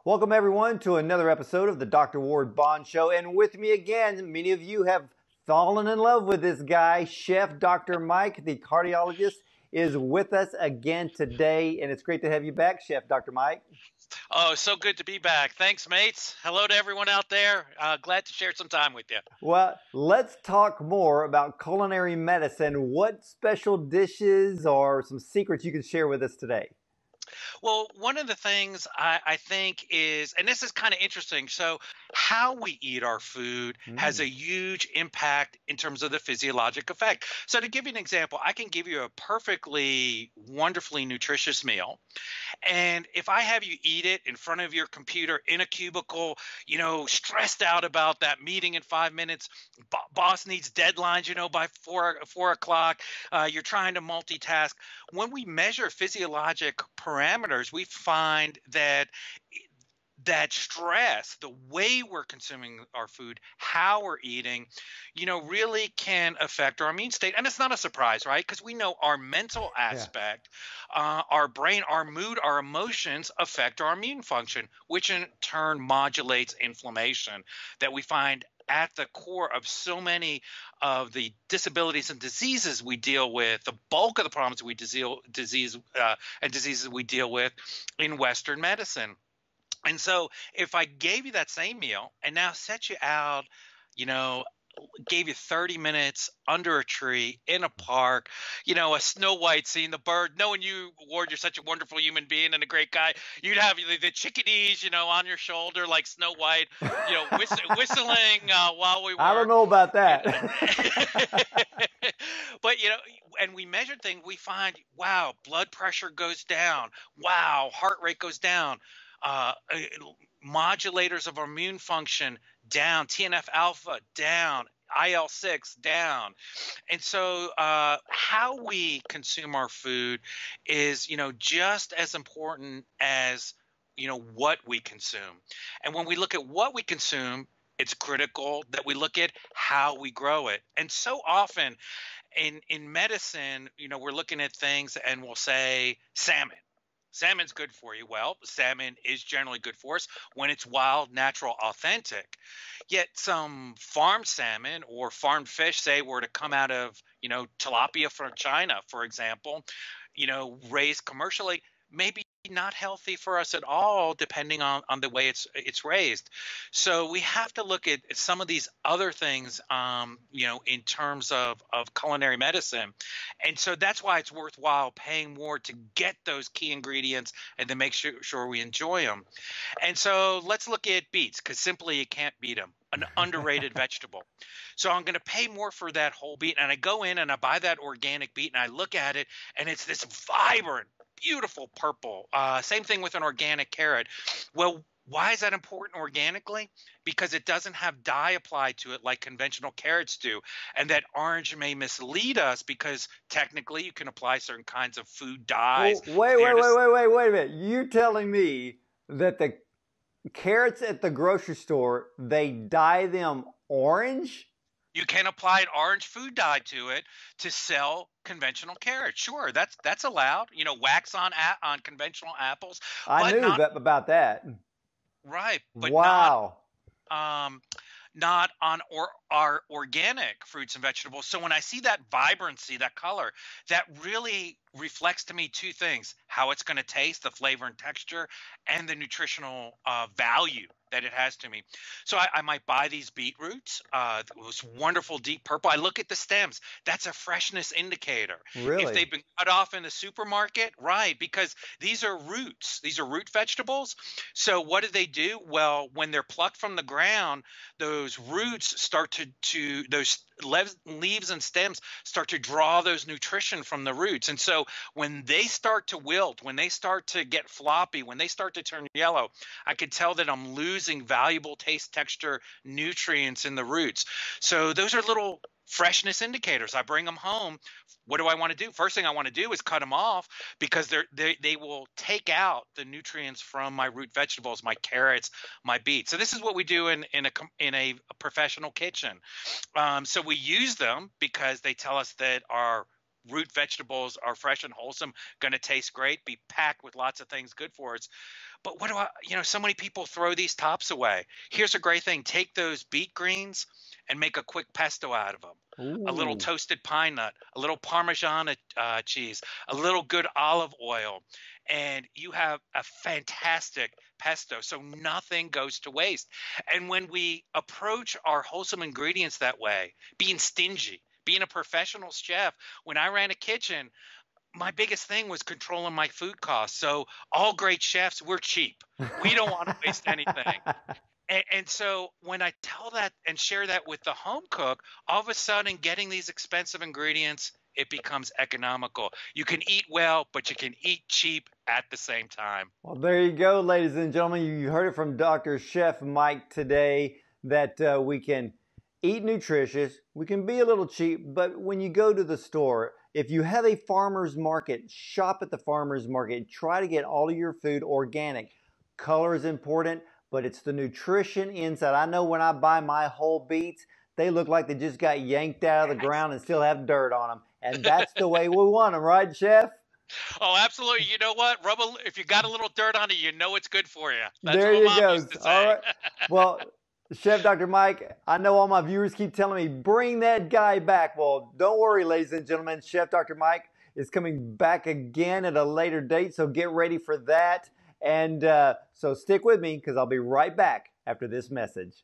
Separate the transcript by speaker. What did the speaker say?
Speaker 1: Welcome everyone to another episode of the Dr. Ward Bond Show. And with me again, many of you have fallen in love with this guy, Chef Dr. Mike, the cardiologist, is with us again today. And it's great to have you back, Chef Dr. Mike.
Speaker 2: Oh, so good to be back. Thanks, mates. Hello to everyone out there. Glad to share some time with you.
Speaker 1: Well, let's talk more about culinary medicine. What special dishes or some secrets you can share with us today?
Speaker 2: Well, one of the things I think is, and this is kind of interesting, so how we eat our food has a huge impact in terms of the physiologic effect. So to give you an example, I can give you a perfectly wonderfully nutritious meal. And if I have you eat it in front of your computer in a cubicle, stressed out about that meeting in 5 minutes, boss needs deadlines, by four o'clock, you're trying to multitask. When we measure physiologic parameters, we find that stress, the way we're consuming our food, how we're eating, really can affect our immune state. And it's not a surprise, right? Because we know our mental aspect, our brain, our mood, our emotions affect our immune function, which in turn modulates inflammation that we find at the core of so many of the disabilities and diseases we deal with, the bulk of the problems diseases we deal with in Western medicine. And so if I gave you that same meal and now set you out, gave you 30 minutes under a tree in a park, a Snow White seeing the bird, knowing you, Ward, you're such a wonderful human being and a great guy, you'd have the chickadees, on your shoulder like Snow White, whistling while we were.
Speaker 1: I don't know about that.
Speaker 2: But, and we measure things, we find, wow, blood pressure goes down. Wow, heart rate goes down. Modulators of our immune function down, TNF alpha down, IL-6 down. And so how we consume our food is, just as important as, what we consume. And when we look at what we consume, it's critical that we look at how we grow it. And so often in medicine, we're looking at things and we'll say salmon. Salmon's good for you. Well, salmon is generally good for us when it's wild, natural, authentic. Yet some farmed salmon or farmed fish, say, were to come out of, tilapia from China, for example, raised commercially, maybe not healthy for us at all, depending on the way it's raised. So we have to look at some of these other things, in terms of culinary medicine. And so that's why it's worthwhile paying more to get those key ingredients and to make sure we enjoy them. And so let's look at beets, because simply you can't beat them. An underrated vegetable. So I'm going to pay more for that whole beet. And I go in and I buy that organic beet and I look at it and it's this vibrant, beautiful purple. Same thing with an organic carrot. Well, why is that important organically? Because it doesn't have dye applied to it like conventional carrots do. And that orange may mislead us because technically you can apply certain kinds of food dyes.
Speaker 1: Wait a minute. You're telling me that the carrots at the grocery store, they dye them orange?
Speaker 2: You can apply an orange food dye to it to sell conventional carrots. Sure, that's allowed. Wax on conventional apples.
Speaker 1: I knew about that.
Speaker 2: Right, but
Speaker 1: wow.
Speaker 2: not on our organic fruits and vegetables. So when I see that vibrancy, that color, that really reflects to me two things: how it's going to taste, the flavor and texture, and the nutritional value that it has to me. So I might buy these beetroots. It was wonderful deep purple. I look at the stems. That's a freshness indicator.
Speaker 1: Really?
Speaker 2: If they've been cut off in the supermarket, right, because these are roots. These are root vegetables. So what do? Well, when they're plucked from the ground, those roots start to those leaves and stems start to draw those nutrition from the roots. And so when they start to wilt, when they start to get floppy, when they start to turn yellow, I could tell that I'm losing valuable taste, texture, nutrients in the roots. So those are little freshness indicators. I bring them home. What do I want to do? First thing I want to do is cut them off because they will take out the nutrients from my root vegetables, my carrots, my beets. So this is what we do in a professional kitchen. So we use them because they tell us that our root vegetables are fresh and wholesome, going to taste great, be packed with lots of things good for us. But what do so many people throw these tops away. Here's a great thing. Take those beet greens and make a quick pesto out of them. A little
Speaker 1: Ooh.
Speaker 2: toasted pine nut, a little Parmesan cheese, a little good olive oil, and you have a fantastic pesto. So nothing goes to waste. And when we approach our wholesome ingredients that way, being stingy, being a professional chef, when I ran a kitchen, my biggest thing was controlling my food costs. So all great chefs, we're cheap. We don't want to waste anything. And so when I tell that and share that with the home cook, all of a sudden getting these expensive ingredients, it becomes economical. You can eat well, but you can eat cheap at the same time.
Speaker 1: Well, there you go, ladies and gentlemen. You heard it from Dr. Chef Mike today that we can eat nutritious, we can be a little cheap, but when you go to the store, if you have a farmer's market, shop at the farmer's market. Try to get all of your food organic. Color is important, but it's the nutrition inside. I know when I buy my whole beets, they look like they just got yanked out of the ground and still have dirt on them. And that's the way we want them, right, Chef?
Speaker 2: Oh, absolutely. You know what? If you got a little dirt on it, you know it's good for you. That's
Speaker 1: There
Speaker 2: what
Speaker 1: you
Speaker 2: Mom
Speaker 1: go.
Speaker 2: used to say.
Speaker 1: All right. Well, Chef Dr. Mike, I know all my viewers keep telling me, bring that guy back. Well, don't worry, ladies and gentlemen. Chef Dr. Mike is coming back again at a later date, so get ready for that. And so stick with me because I'll be right back after this message.